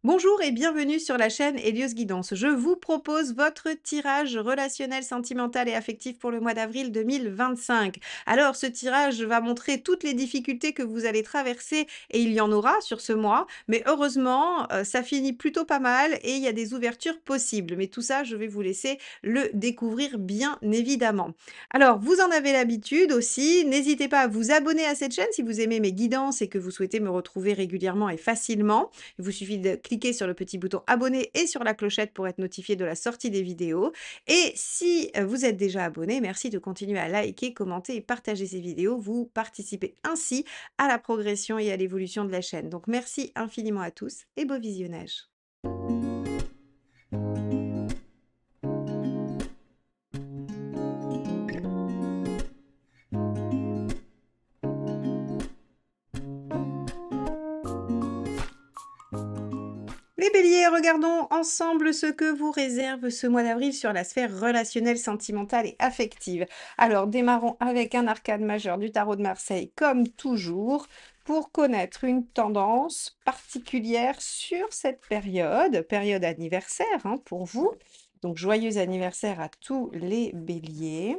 Bonjour et bienvenue sur la chaîne Helios Guidance. Je vous propose votre tirage relationnel, sentimental et affectif pour le mois d'avril 2025. Alors, ce tirage va montrer toutes les difficultés que vous allez traverser et il y en aura sur ce mois. Mais heureusement, ça finit plutôt pas mal et il y a des ouvertures possibles. Mais tout ça, je vais vous laisser le découvrir bien évidemment. Alors, vous en avez l'habitude aussi. N'hésitez pas à vous abonner à cette chaîne si vous aimez mes guidances et que vous souhaitez me retrouver régulièrement et facilement. Il vous suffit de cliquer sur le petit bouton abonner et sur la clochette pour être notifié de la sortie des vidéos. Et si vous êtes déjà abonné, merci de continuer à liker, commenter et partager ces vidéos. Vous participez ainsi à la progression et à l'évolution de la chaîne. Donc merci infiniment à tous et beau visionnage. Les béliers, regardons ensemble ce que vous réserve ce mois d'avril sur la sphère relationnelle, sentimentale et affective. Alors, démarrons avec un arcane majeur du tarot de Marseille, comme toujours, pour connaître une tendance particulière sur cette période anniversaire pour vous. Donc, joyeux anniversaire à tous les béliers.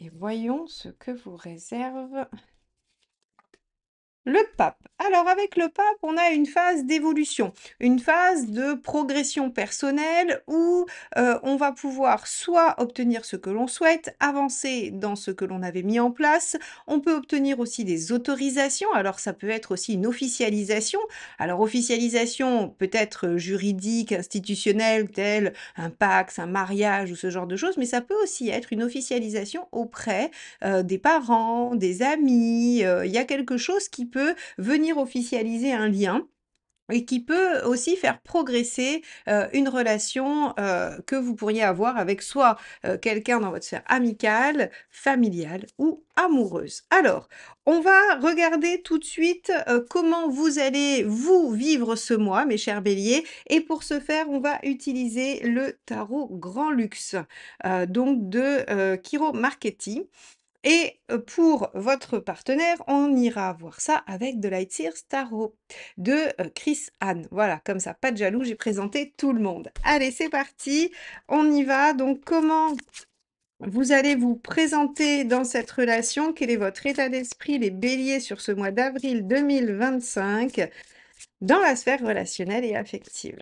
Et voyons ce que vous réserve le pape. Alors avec le pape, on a une phase d'évolution, une phase de progression personnelle où on va pouvoir soit obtenir ce que l'on souhaite, avancer dans ce que l'on avait mis en place. On peut obtenir aussi des autorisations. Alors ça peut être aussi une officialisation. Alors officialisation peut-être juridique, institutionnelle, telle un Pacs, un mariage ou ce genre de choses, mais ça peut aussi être une officialisation auprès des parents, des amis. Il y a quelque chose qui peut venir officialiser un lien et qui peut aussi faire progresser, une relation, que vous pourriez avoir avec soit, quelqu'un dans votre sphère amicale, familiale ou amoureuse. Alors, on va regarder tout de suite, comment vous allez, vous, vivre ce mois, mes chers béliers, et pour ce faire, on va utiliser le tarot Grand Luxe, donc de, Kiro Marchetti. Et pour votre partenaire, on ira voir ça avec de Lightseers Tarot de Chris Anne. Voilà, comme ça, pas de jaloux, j'ai présenté tout le monde. Allez, c'est parti, on y va. Donc, comment vous allez vous présenter dans cette relation? Quel est votre état d'esprit, les béliers, sur ce mois d'avril 2025 dans la sphère relationnelle et affective?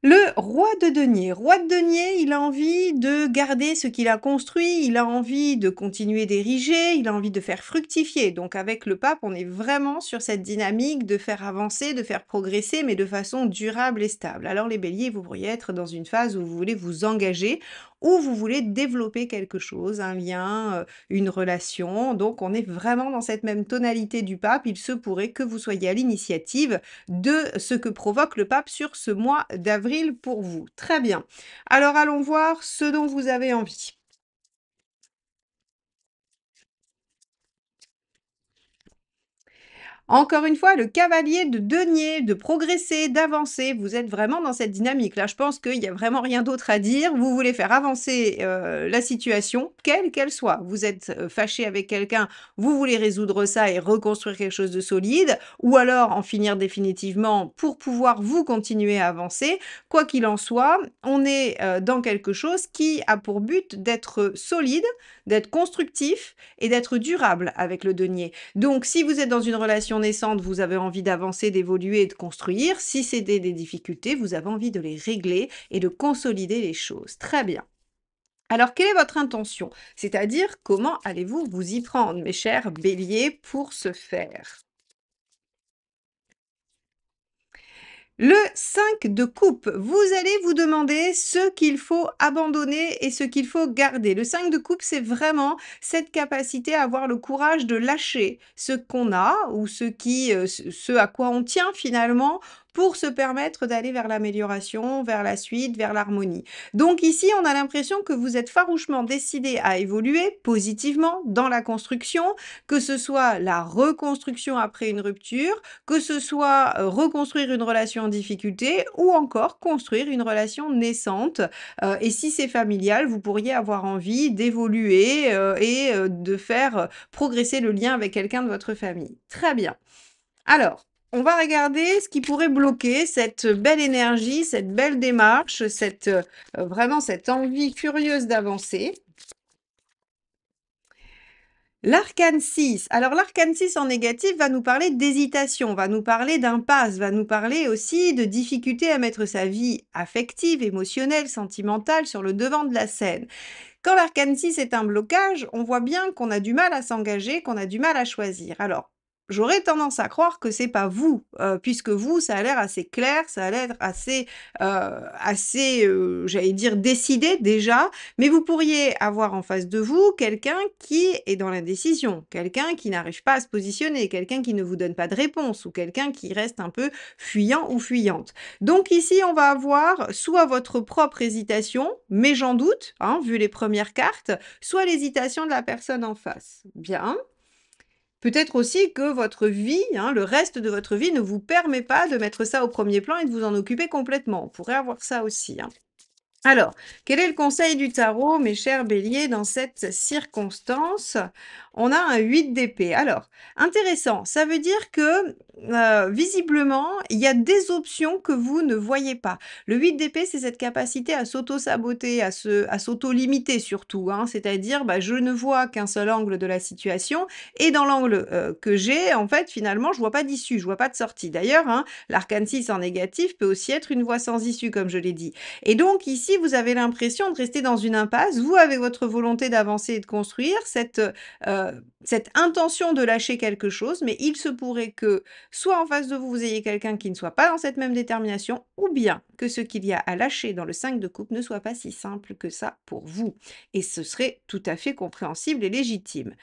Le roi de denier. Roi de denier, il a envie de garder ce qu'il a construit, il a envie de continuer d'ériger, il a envie de faire fructifier. Donc avec le pape, on est vraiment sur cette dynamique de faire avancer, de faire progresser, mais de façon durable et stable. Alors les béliers, vous pourriez être dans une phase où vous voulez vous engager, ou vous voulez développer quelque chose, un lien, une relation. Donc on est vraiment dans cette même tonalité du pape. Il se pourrait que vous soyez à l'initiative de ce que provoque le pape sur ce mois d'avril pour vous. Très bien. Alors allons voir ce dont vous avez envie. Encore une fois, le cavalier de denier, de progresser, d'avancer, vous êtes vraiment dans cette dynamique. Là, je pense qu'il y a vraiment rien d'autre à dire. Vous voulez faire avancer, la situation, quelle qu'elle soit. Vous êtes, fâché avec quelqu'un, vous voulez résoudre ça et reconstruire quelque chose de solide, ou alors en finir définitivement pour pouvoir vous continuer à avancer. Quoi qu'il en soit, on est, dans quelque chose qui a pour but d'être solide, d'être constructif et d'être durable avec le denier. Donc, si vous êtes dans une relation naissante, vous avez envie d'avancer, d'évoluer et de construire. Si c'est des difficultés, vous avez envie de les régler et de consolider les choses. Très bien. Alors, quelle est votre intention? C'est-à-dire, comment allez-vous vous y prendre, mes chers béliers, pour ce faire? Le 5 de coupe, vous allez vous demander ce qu'il faut abandonner et ce qu'il faut garder. Le 5 de coupe, c'est vraiment cette capacité à avoir le courage de lâcher ce qu'on a ou ce à quoi on tient finalement pour se permettre d'aller vers l'amélioration, vers la suite, vers l'harmonie. Donc ici, on a l'impression que vous êtes farouchement décidé à évoluer positivement dans la construction, que ce soit la reconstruction après une rupture, que ce soit, reconstruire une relation en difficulté ou encore construire une relation naissante, et si c'est familial, vous pourriez avoir envie d'évoluer, de faire, progresser le lien avec quelqu'un de votre famille. Très bien. Alors on va regarder ce qui pourrait bloquer cette belle énergie, cette belle démarche, vraiment cette envie furieuse d'avancer. L'arcane 6. Alors l'arcane 6 en négatif va nous parler d'hésitation, va nous parler d'impasse, va nous parler aussi de difficulté à mettre sa vie affective, émotionnelle, sentimentale sur le devant de la scène. Quand l'arcane 6 est un blocage, on voit bien qu'on a du mal à s'engager, qu'on a du mal à choisir. Alors, j'aurais tendance à croire que c'est pas vous, puisque vous, ça a l'air assez clair, ça a l'air assez, j'allais dire décidé déjà, mais vous pourriez avoir en face de vous quelqu'un qui est dans l'indécision, quelqu'un qui n'arrive pas à se positionner, quelqu'un qui ne vous donne pas de réponse ou quelqu'un qui reste un peu fuyant ou fuyante. Donc ici, on va avoir soit votre propre hésitation, mais j'en doute, hein, vu les premières cartes, soit l'hésitation de la personne en face. Bien. Peut-être aussi que votre vie, hein, le reste de votre vie ne vous permet pas de mettre ça au premier plan et de vous en occuper complètement. On pourrait avoir ça aussi, hein. Alors, quel est le conseil du tarot, mes chers béliers, dans cette circonstance? On a un 8 d'épée. Alors, intéressant, ça veut dire que visiblement, il y a des options que vous ne voyez pas. Le 8 d'épée, c'est cette capacité à s'auto-saboter, à s'auto-limiter surtout, hein. C'est-à-dire, bah, je ne vois qu'un seul angle de la situation et dans l'angle que j'ai, en fait, finalement, je vois pas d'issue, je vois pas de sortie. D'ailleurs, hein, l'arcane 6 en négatif peut aussi être une voie sans issue, comme je l'ai dit. Et donc ici, vous avez l'impression de rester dans une impasse. Vous avez votre volonté d'avancer et de construire, cette intention de lâcher quelque chose, mais il se pourrait que soit en face de vous, vous ayez quelqu'un qui ne soit pas dans cette même détermination, ou bien que ce qu'il y a à lâcher dans le 5 de coupe ne soit pas si simple que ça pour vous. Et ce serait tout à fait compréhensible et légitime.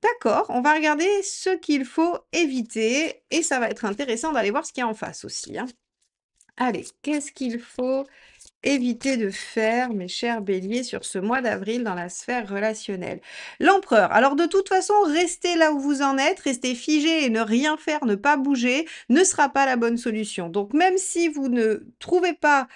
D'accord, on va regarder ce qu'il faut éviter et ça va être intéressant d'aller voir ce qu'il y a en face aussi, hein. Allez, qu'est-ce qu'il faut éviter de faire, mes chers béliers, sur ce mois d'avril dans la sphère relationnelle? L'empereur. Alors de toute façon, rester là où vous en êtes, rester figé et ne rien faire, ne pas bouger, ne sera pas la bonne solution. Donc même si vous ne trouvez pas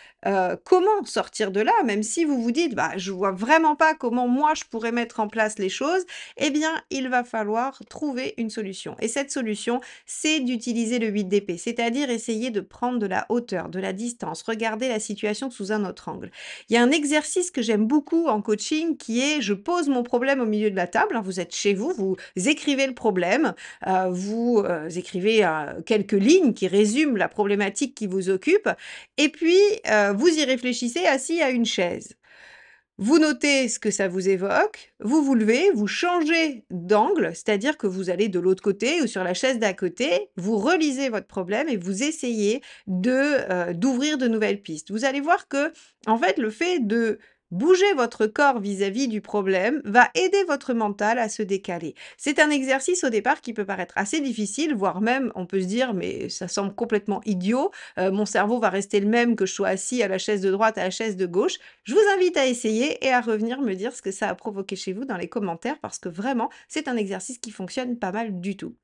comment sortir de là, même si vous vous dites, bah, je vois vraiment pas comment moi je pourrais mettre en place les choses, eh bien, il va falloir trouver une solution. Et cette solution, c'est d'utiliser le 8 d'épée, c'est-à-dire essayer de prendre de la hauteur, de la distance, regarder la situation sous un autre angle. Il y a un exercice que j'aime beaucoup en coaching qui est je pose mon problème au milieu de la table, hein. Vous êtes chez vous, vous écrivez le problème, vous écrivez quelques lignes qui résument la problématique qui vous occupe, et puis vous y réfléchissez assis à une chaise. Vous notez ce que ça vous évoque, vous vous levez, vous changez d'angle, c'est-à-dire que vous allez de l'autre côté ou sur la chaise d'à côté, vous relisez votre problème et vous essayez d'ouvrir de nouvelles pistes. Vous allez voir que, en fait, le fait de bouger votre corps vis-à-vis du problème va aider votre mental à se décaler. C'est un exercice au départ qui peut paraître assez difficile, voire même on peut se dire: «Mais ça semble complètement idiot, mon cerveau va rester le même que je sois assis à la chaise de droite, à la chaise de gauche». Je vous invite à essayer et à revenir me dire ce que ça a provoqué chez vous dans les commentaires parce que vraiment, c'est un exercice qui fonctionne pas mal du tout.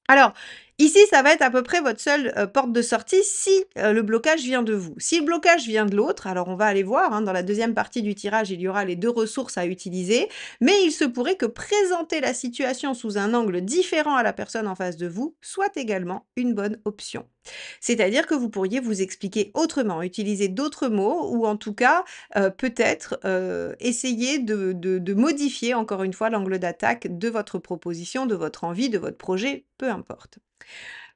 Alors, ici, ça va être à peu près votre seule, porte de sortie si, le blocage vient de vous. Si le blocage vient de l'autre, alors on va aller voir, hein, dans la deuxième partie du tirage, il y aura les 2 ressources à utiliser, mais il se pourrait que présenter la situation sous un angle différent à la personne en face de vous soit également une bonne option. C'est-à-dire que vous pourriez vous expliquer autrement, utiliser d'autres mots ou en tout cas, peut-être, essayer de modifier encore une fois l'angle d'attaque de votre proposition, de votre envie, de votre projet, peu importe.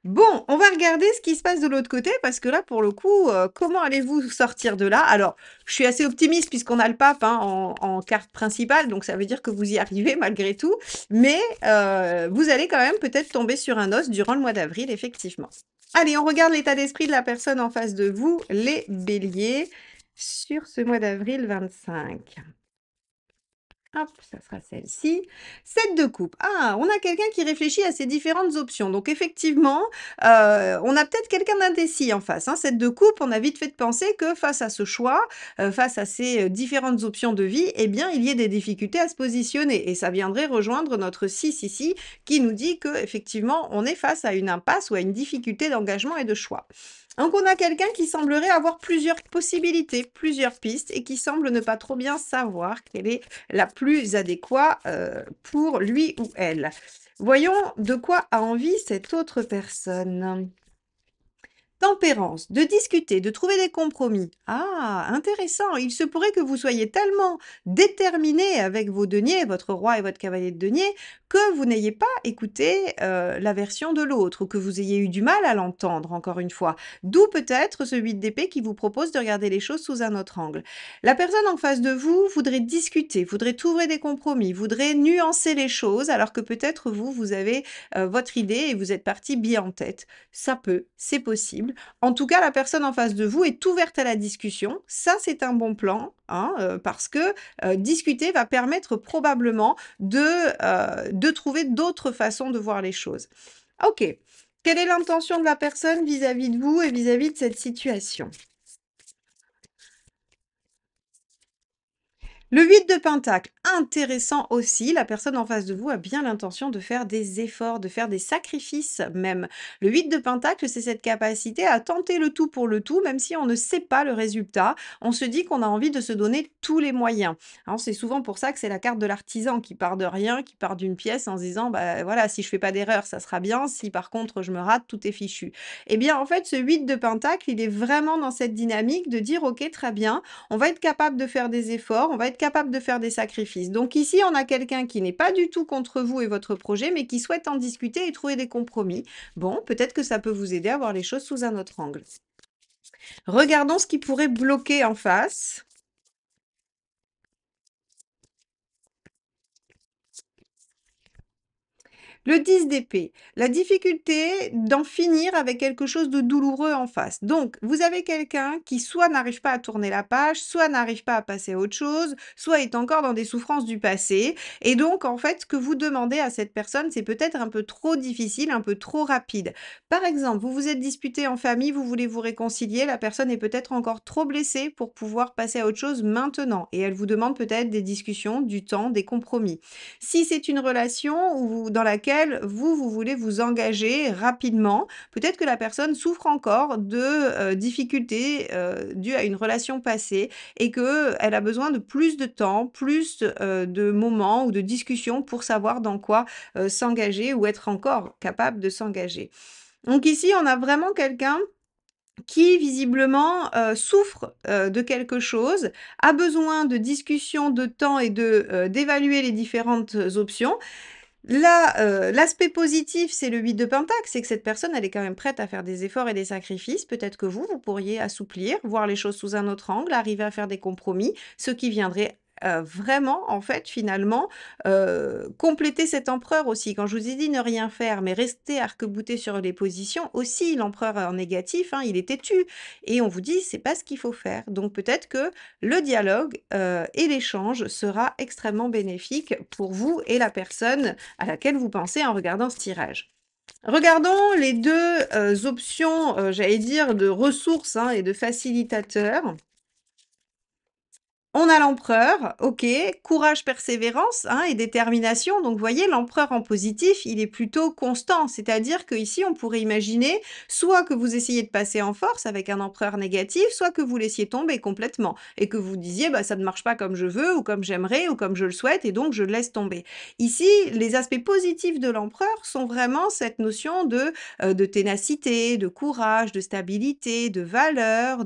Bon, on va regarder ce qui se passe de l'autre côté parce que là, pour le coup, comment allez-vous sortir de là? Alors, je suis assez optimiste puisqu'on a le pape, hein, en carte principale, donc ça veut dire que vous y arrivez malgré tout, mais vous allez quand même peut-être tomber sur un os durant le mois d'avril, effectivement. Allez, on regarde l'état d'esprit de la personne en face de vous, les béliers, sur ce mois d'avril 25. Hop, ça sera celle-ci. 7 de coupe. Ah, on a quelqu'un qui réfléchit à ces différentes options. Donc effectivement, on a peut-être quelqu'un d'indécis en face, hein. 7 de coupe, on a vite fait de penser que face à ce choix, face à ces, différentes options de vie, eh bien, il y ait des difficultés à se positionner et ça viendrait rejoindre notre 6 ici, qui nous dit que effectivement, on est face à une impasse ou à une difficulté d'engagement et de choix. Donc on a quelqu'un qui semblerait avoir plusieurs possibilités, plusieurs pistes et qui semble ne pas trop bien savoir quelle est la plus adéquate, pour lui ou elle. Voyons de quoi a envie cette autre personne. Tempérance, de discuter, de trouver des compromis. Ah, intéressant. Il se pourrait que vous soyez tellement déterminé avec vos deniers, votre roi et votre cavalier de denier, que vous n'ayez pas écouté la version de l'autre ou que vous ayez eu du mal à l'entendre, encore une fois. D'où peut-être ce 8 d'épée qui vous propose de regarder les choses sous un autre angle. La personne en face de vous voudrait discuter, voudrait trouver des compromis, voudrait nuancer les choses, alors que peut-être vous, vous avez votre idée et vous êtes parti bien en tête. Ça peut, c'est possible. En tout cas, la personne en face de vous est ouverte à la discussion. Ça, c'est un bon plan, hein, parce que discuter va permettre probablement de trouver d'autres façons de voir les choses. OK. Quelle est l'intention de la personne vis-à-vis de vous et vis-à-vis de cette situation? Le 8 de pentacle, intéressant aussi, la personne en face de vous a bien l'intention de faire des efforts, de faire des sacrifices même. Le 8 de pentacle, c'est cette capacité à tenter le tout pour le tout, même si on ne sait pas le résultat. On se dit qu'on a envie de se donner tous les moyens. Alors, c'est souvent pour ça que c'est la carte de l'artisan qui part de rien, qui part d'une pièce en se disant, bah voilà, si je fais pas d'erreur, ça sera bien. Si par contre je me rate, tout est fichu. Eh bien, en fait, ce 8 de pentacle, il est vraiment dans cette dynamique de dire, ok, très bien, on va être capable de faire des efforts, on va être capable de faire des sacrifices. Donc ici, on a quelqu'un qui n'est pas du tout contre vous et votre projet, mais qui souhaite en discuter et trouver des compromis. Bon, peut-être que ça peut vous aider à voir les choses sous un autre angle. Regardons ce qui pourrait bloquer en face. Le 10 d'épée, la difficulté d'en finir avec quelque chose de douloureux en face. Donc, vous avez quelqu'un qui soit n'arrive pas à tourner la page, soit n'arrive pas à passer à autre chose, soit est encore dans des souffrances du passé. Et donc, en fait, ce que vous demandez à cette personne, c'est peut-être un peu trop difficile, un peu trop rapide. Par exemple, vous vous êtes disputé en famille, vous voulez vous réconcilier, la personne est peut-être encore trop blessée pour pouvoir passer à autre chose maintenant. Et elle vous demande peut-être des discussions, du temps, des compromis. Si c'est une relation dans laquelle vous voulez vous engager rapidement, peut-être que la personne souffre encore de difficultés dues à une relation passée et qu'elle a besoin de plus de temps, plus de moments ou de discussions pour savoir dans quoi s'engager ou être encore capable de s'engager. Donc ici, on a vraiment quelqu'un qui visiblement, souffre, de quelque chose, a besoin de discussions, de temps et d'évaluer les différentes options. L'aspect positif, c'est le 8 de pentacle, c'est que cette personne, elle est quand même prête à faire des efforts et des sacrifices. Peut-être que vous pourriez assouplir, voir les choses sous un autre angle, arriver à faire des compromis, ce qui viendrait, vraiment, en fait, finalement, compléter cet empereur aussi. Quand je vous ai dit ne rien faire, mais rester arc-bouté sur les positions, aussi l'empereur en négatif, hein, il est têtu et on vous dit: «C'est pas ce qu'il faut faire». Donc peut-être que le dialogue, et l'échange sera extrêmement bénéfique pour vous et la personne à laquelle vous pensez en regardant ce tirage. Regardons les 2 options, j'allais dire de ressources, hein, et de facilitateurs. On a l'empereur, OK, courage, persévérance, hein, et détermination. Donc, vous voyez, l'empereur en positif, il est plutôt constant. C'est-à-dire qu'ici, on pourrait imaginer soit que vous essayez de passer en force avec un empereur négatif, soit que vous laissiez tomber complètement et que vous disiez, bah, ça ne marche pas comme je veux ou comme j'aimerais ou comme je le souhaite et donc je laisse tomber. Ici, les aspects positifs de l'empereur sont vraiment cette notion de ténacité, de courage, de stabilité, de valeur,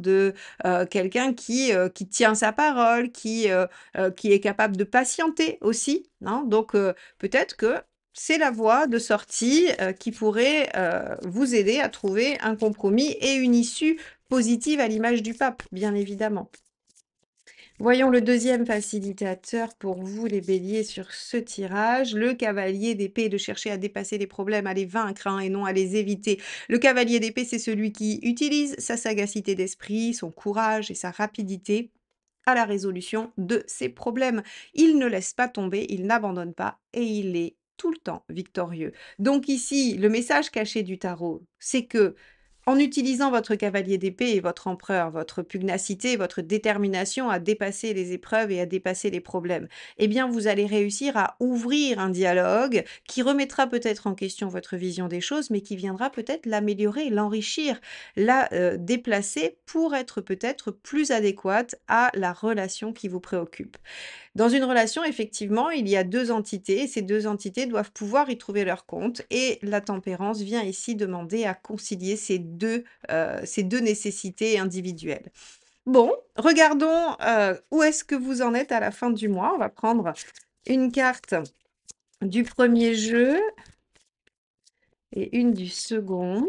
quelqu'un qui tient sa parole, qui est capable de patienter aussi, hein. Donc peut-être que c'est la voie de sortie, qui pourrait, vous aider à trouver un compromis et une issue positive à l'image du pape, bien évidemment. Voyons le deuxième facilitateur pour vous les béliers sur ce tirage. Le cavalier d'épée, de chercher à dépasser les problèmes, à les vaincre, hein, et non à les éviter. Le cavalier d'épée, c'est celui qui utilise sa sagacité d'esprit, son courage et sa rapidité à la résolution de ses problèmes. Il ne laisse pas tomber, il n'abandonne pas et il est tout le temps victorieux. Donc ici, le message caché du tarot, c'est que en utilisant votre cavalier d'épée et votre empereur, votre pugnacité, votre détermination à dépasser les épreuves et à dépasser les problèmes, eh bien vous allez réussir à ouvrir un dialogue qui remettra peut-être en question votre vision des choses, mais qui viendra peut-être l'améliorer, l'enrichir, la déplacer pour être peut-être plus adéquate à la relation qui vous préoccupe. Dans une relation, effectivement, il y a 2 entités et ces 2 entités doivent pouvoir y trouver leur compte et la tempérance vient ici demander à concilier ces ces 2 nécessités individuelles. Bon, regardons, où est-ce que vous en êtes à la fin du mois. On va prendre une carte du premier jeu et une du second.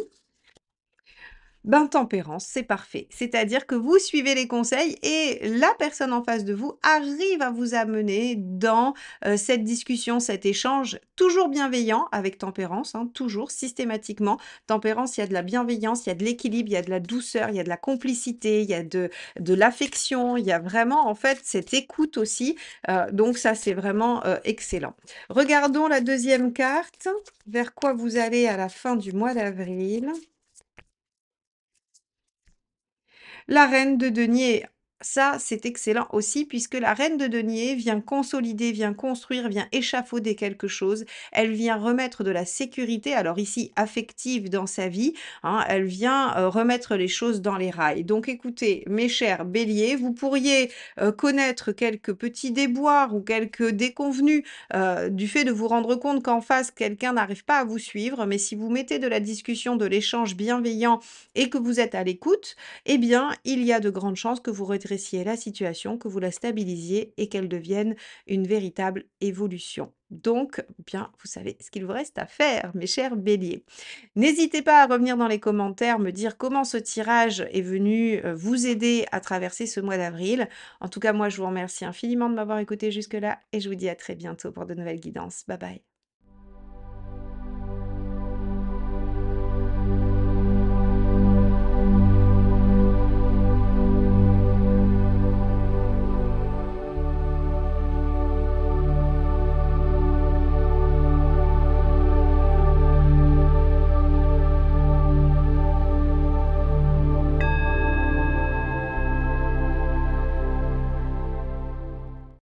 Ben, tempérance, c'est parfait. C'est-à-dire que vous suivez les conseils et la personne en face de vous arrive à vous amener dans, cette discussion, cet échange toujours bienveillant avec tempérance, hein, toujours, systématiquement. Tempérance, il y a de la bienveillance, il y a de l'équilibre, il y a de la douceur, il y a de la complicité, il y a de l'affection, il y a vraiment, en fait, cette écoute aussi, donc ça, c'est vraiment, excellent. Regardons la deuxième carte, vers quoi vous allez à la fin du mois d'avril. La reine de denier, ça, c'est excellent aussi puisque la reine de denier vient consolider, vient construire, vient échafauder quelque chose. Elle vient remettre de la sécurité, alors ici affective dans sa vie, hein, elle vient, remettre les choses dans les rails. Donc écoutez, mes chers béliers, vous pourriez, connaître quelques petits déboires ou quelques déconvenues, du fait de vous rendre compte qu'en face, quelqu'un n'arrive pas à vous suivre. Mais si vous mettez de la discussion, de l'échange bienveillant et que vous êtes à l'écoute, eh bien, il y a de grandes chances que vous redressiez la situation, que vous la stabilisiez et qu'elle devienne une véritable évolution. Donc, bien, vous savez ce qu'il vous reste à faire, mes chers béliers. N'hésitez pas à revenir dans les commentaires, me dire comment ce tirage est venu vous aider à traverser ce mois d'avril. En tout cas, moi, je vous remercie infiniment de m'avoir écouté jusque-là et je vous dis à très bientôt pour de nouvelles guidances. Bye bye.